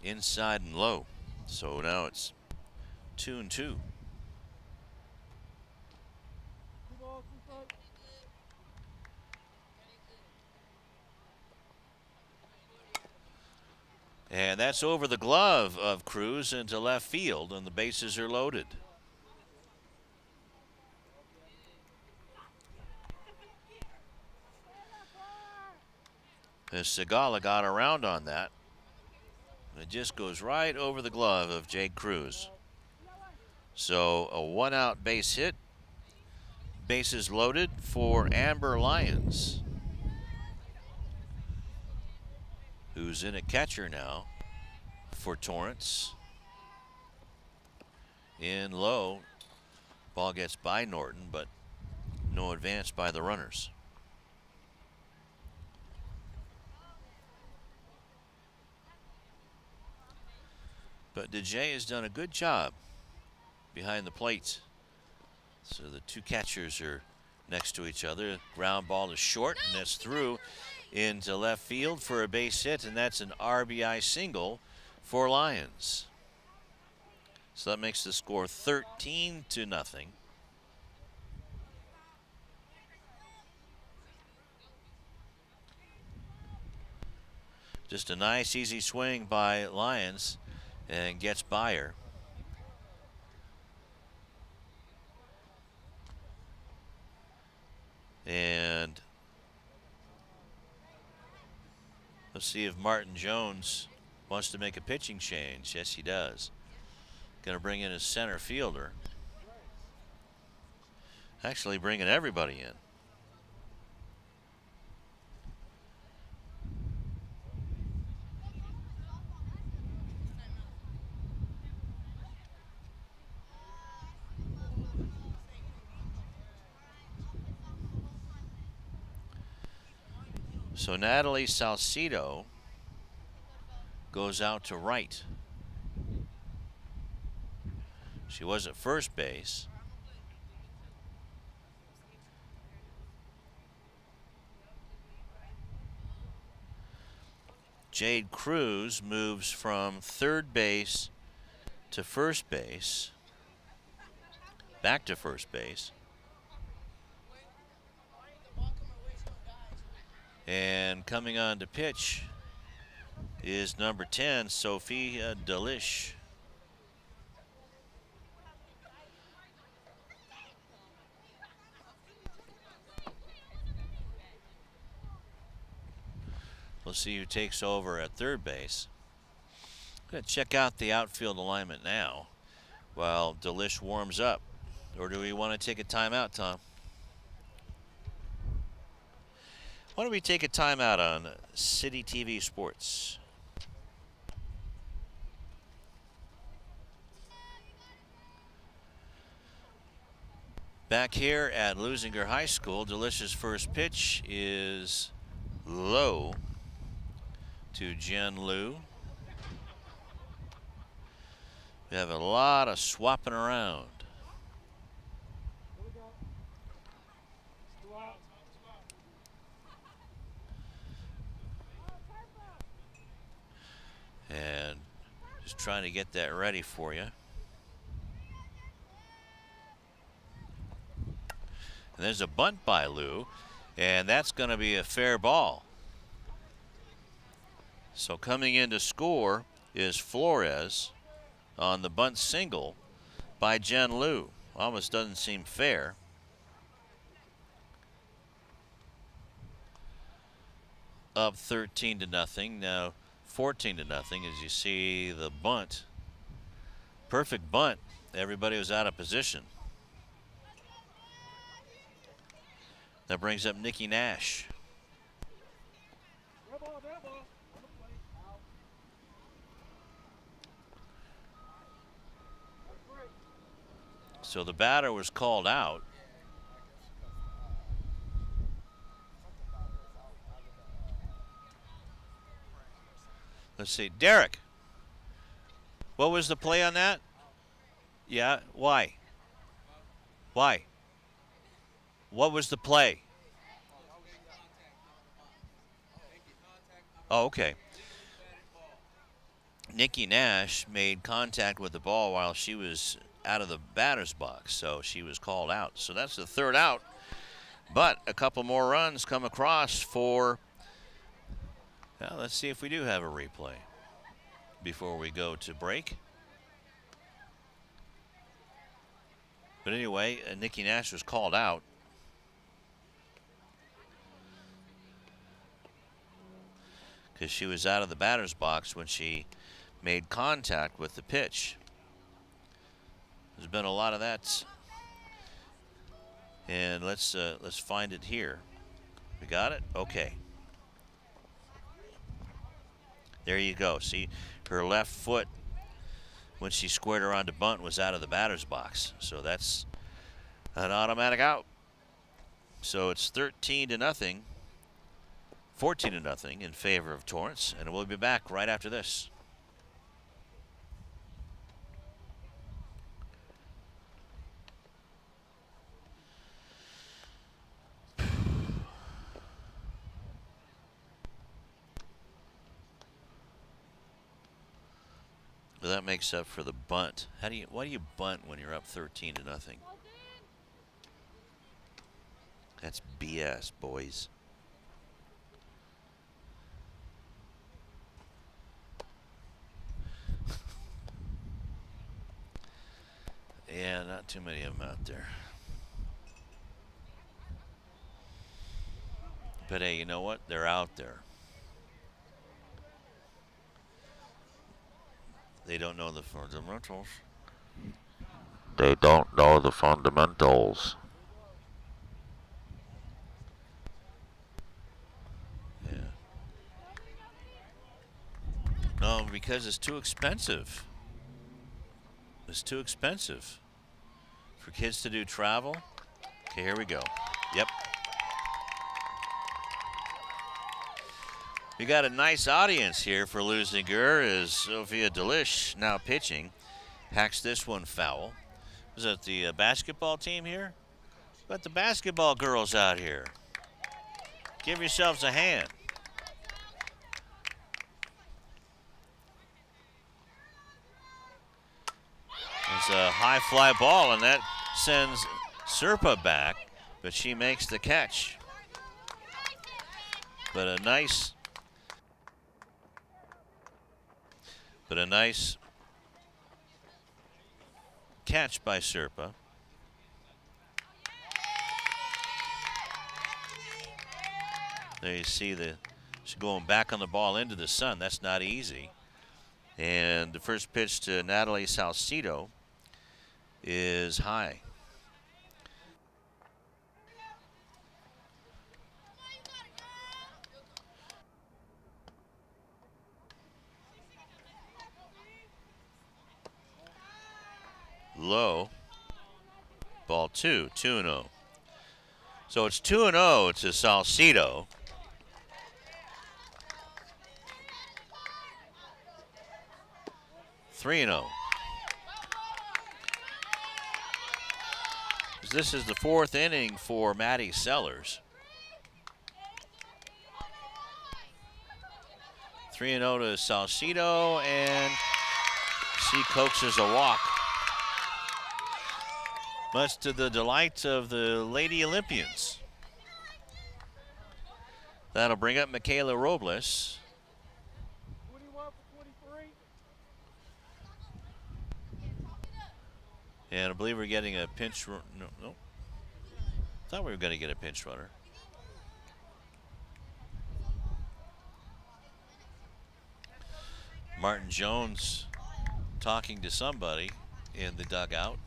Inside and low. So now it's 2-2. And that's over the glove of Cruz into left field, and the bases are loaded. As Segala got around on that. It just goes right over the glove of Jade Cruz. So a 1-out base hit. Bases loaded for Amber Lyons, who's in a catcher now for Torrance. In low, ball gets by Norton, but no advance by the runners. But DJ has done a good job behind the plate. So the two catchers are next to each other. Ground ball is short, and that's through into left field for a base hit, and that's an RBI single for Lyons. So that makes the score 13-0. Just a nice, easy swing by Lyons and gets by her. And let's see if Martin Jones wants to make a pitching change. Yes, he does. Going to bring in his center fielder. Actually bringing everybody in. So Natalie Salcido goes out to right. She was at first base. Jade Cruz moves from third base to first base. Back to first base. And coming on to pitch is number 10, Sophia Delish. We'll see who takes over at third base. Going to check out the outfield alignment now while Delish warms up. Or do we want to take a timeout, Tom? Why don't we take a timeout on CityTV Sports? Back here at Leuzinger High School, Delish's first pitch is low to Jen Lew. We have a lot of swapping around. And just trying to get that ready for you. And there's a bunt by Lew, and that's going to be a fair ball. So coming in to score is Flores on the bunt single by Jen Lew. Almost doesn't seem fair. Up 13-0. Now 14-0 as you see the bunt. Perfect bunt. Everybody was out of position. That brings up Nikki Nash. So the batter was called out. Let's see. Derek, what was the play on that? Yeah, why? Why? What was the play? Oh, okay. Nikki Nash made contact with the ball while she was out of the batter's box, so she was called out. So that's the third out. But a couple more runs come across for... Well, let's see if we do have a replay before we go to break. But anyway, Nikki Nash was called out. because she was out of the batter's box when she made contact with the pitch. There's been a lot of that. And let's find it here. We got it? Okay. There you go. See, her left foot, when she squared around to bunt, was out of the batter's box. So that's an automatic out. So it's 13-0, 14-0 in favor of Torrance. And we'll be back right after this. Well, that makes up for the bunt. Why do you bunt when you're up 13-0? That's BS, boys. Yeah, not too many of them out there. But hey, you know what? They're out there. They don't know the fundamentals. They don't know the fundamentals. Yeah. No, because it's too expensive. It's too expensive for kids to do travel. Okay, here we go. Yep. We got a nice audience here for Leuzinger as Sophia Delish now pitching. Hacks this one foul. Was that the basketball team here? Got the basketball girls out here. Give yourselves a hand. It's a high fly ball, and that sends Serpa back, but she makes the catch. But a nice catch by Serpa. There you see she's going back on the ball into the sun. That's not easy. And the first pitch to Natalie Salcido is high. Low. Ball 2-0. So it's 2-0 to Salcido. Three and 0. This is the fourth inning for Maddie Sellers. 3-0 to Salcido, and she coaxes a walk, much to the delight of the Lady Olympians. That'll bring up Michaela Robles. 21 for 23. And I believe we're getting a pinch run. No. Thought we were going to get a pinch runner. Martin Jones talking to somebody in the dugout.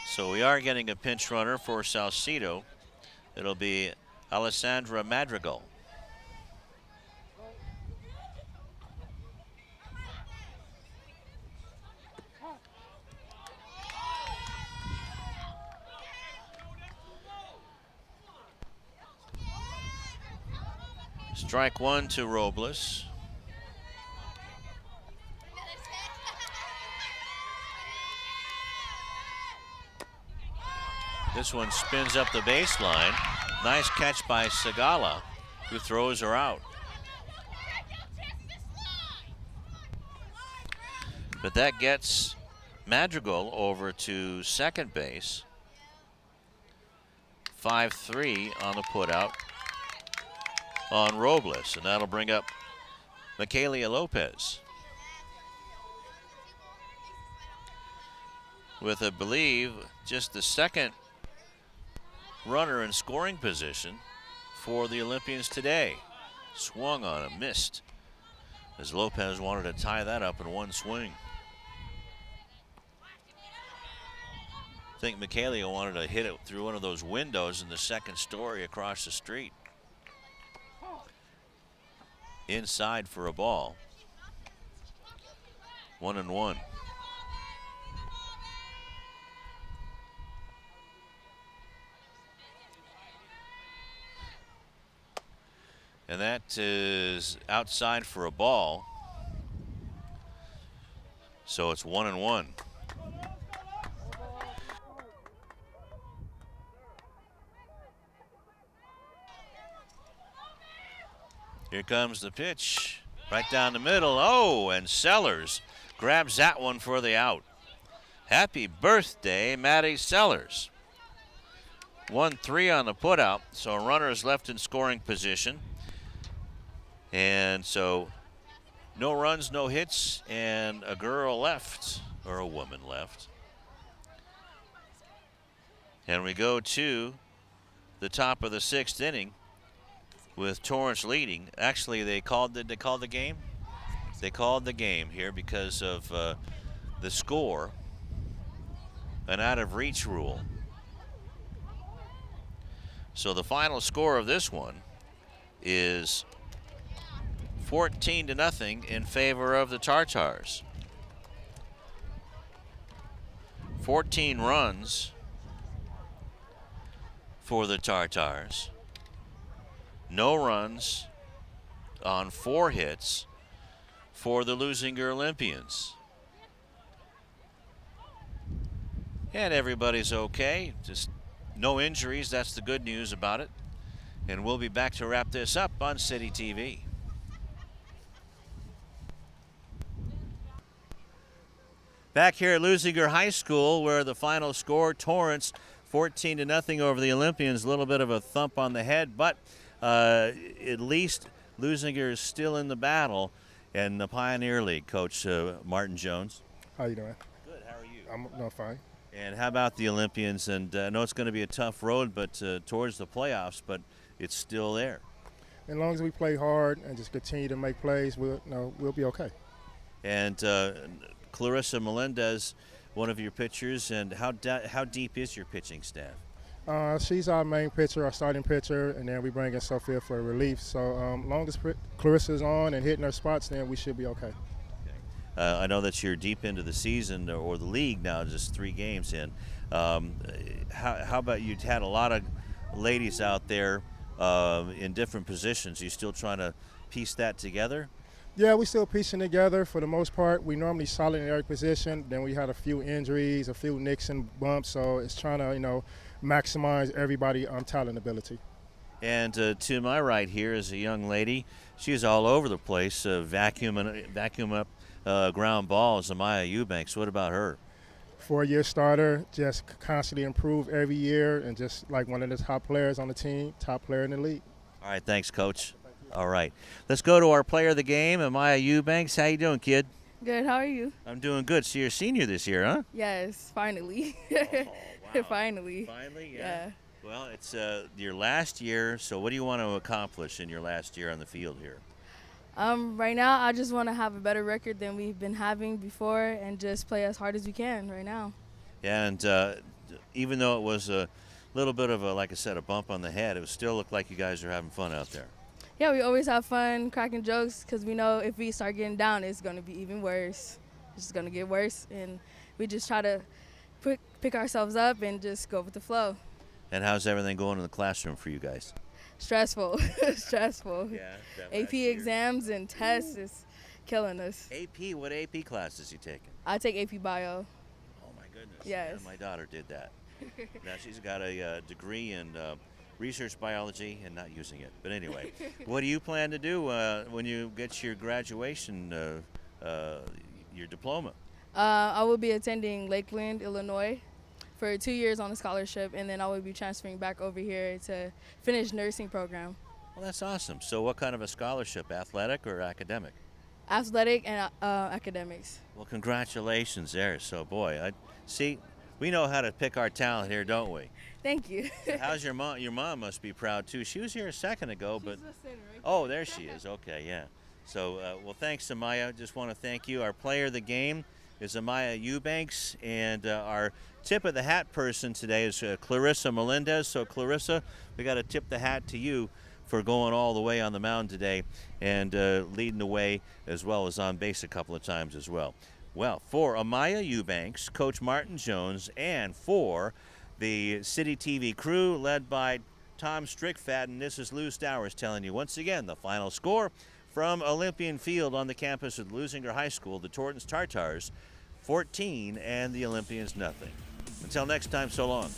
So we are getting a pinch runner for Salcido. It'll be Alessandra Madrigal. Strike one to Robles. This one spins up the baseline. Nice catch by Segala, who throws her out. But that gets Madrigal over to second base. 5-3 on the putout on Robles, and that'll bring up Michaela Lopez with, I believe, just the second runner in scoring position for the Olympians today. Swung on a missed, as Lopez wanted to tie that up in one swing. I think Michaelia wanted to hit it through one of those windows in the second story across the street. Inside for a ball. 1-1. And that is outside for a ball. So it's 1-1. Here comes the pitch, right down the middle. Oh, and Sellers grabs that one for the out. Happy birthday, Matty Sellers. 1-3 on the putout, so a runner is left in scoring position. And so no runs, no hits, and a girl left, or a woman left. And we go to the top of the sixth inning with Torrance leading. Actually, did they call the game? They called the game here because of the score, an out of reach rule. So the final score of this one is 14-0 in favor of the Tartars. 14 runs for the Tartars. No runs on 4 hits for the Leuzinger Olympians. And everybody's okay. Just no injuries. That's the good news about it. And we'll be back to wrap this up on CityTV. Back here at Leuzinger High School, where the final score, Torrance 14-0 over the Olympians. A little bit of a thump on the head, but at least Leuzinger is still in the battle. And the Pioneer League, Coach Martin Jones. How you doing? Good. How are you? I'm fine. And how about the Olympians? And I know it's going to be a tough road, but towards the playoffs, but it's still there. As long as we play hard and just continue to make plays, we'll be okay. And Clarissa Melendez, one of your pitchers, and how deep is your pitching staff? She's our main pitcher, our starting pitcher, and then we bring in Sophia for relief. So long as Clarissa's on and hitting her spots, then we should be okay. I know that you're deep into the season or the league now, just 3 games in. How about you had a lot of ladies out there in different positions? Are you still trying to piece that together? Yeah, we're still piecing together for the most part. We normally solid in every position. Then we had a few injuries, a few nicks and bumps, so it's trying to, maximize everybody's talent ability. And to my right here is a young lady. She's all over the place, vacuum up ground balls. Amaya Eubanks. What about her? 4-year starter, just constantly improve every year, and just like one of the top players on the team, top player in the league. All right, thanks, Coach. All right, let's go to our player of the game, Amaya Eubanks. How you doing, kid? Good, how are you? I'm doing good. So you're a senior this year, huh? Yes, finally. Wow. Finally. Finally, yeah. Well, it's your last year, so what do you want to accomplish in your last year on the field here? Right now, I just want to have a better record than we've been having before and just play as hard as we can right now. And even though it was a little bit of like I said, a bump on the head, it still looked like you guys are having fun out there. Yeah, we always have fun cracking jokes because we know if we start getting down, it's going to be even worse. It's just going to get worse, and we just try to pick ourselves up and just go with the flow. And how's everything going in the classroom for you guys? Stressful. Stressful. Yeah. AP exams and tests is killing us. AP, what AP classes you taking? I take AP Bio. Oh, my goodness. Yes. Yeah, my daughter did that. Now she's got a degree in research biology and not using it. But anyway, what do you plan to do when you get your graduation, your diploma? I will be attending Lakeland, Illinois for 2 years on a scholarship, and then I will be transferring back over here to finish nursing program. Well, that's awesome. So what kind of a scholarship, athletic or academic? Athletic and academics. Well, congratulations there. So, boy, We know how to pick our talent here, don't we? Thank you. How's your mom? Your mom must be proud too. She was here a second ago, but right oh, there she is. Okay, yeah. So, well, thanks, Amaya. Just want to thank you. Our player of the game is Amaya Eubanks, and our tip of the hat person today is Clarissa Melendez. So, Clarissa, we got to tip the hat to you for going all the way on the mound today and leading the way, as well as on base a couple of times as well. Well, for Amaya Eubanks, Coach Martin Jones, and for the City TV crew led by Tom Strickfaden, this is Lew Stowers telling you once again the final score from Olympian Field on the campus of Leuzinger High School. The Torrance Tartars 14 and the Olympians nothing. Until next time, so long.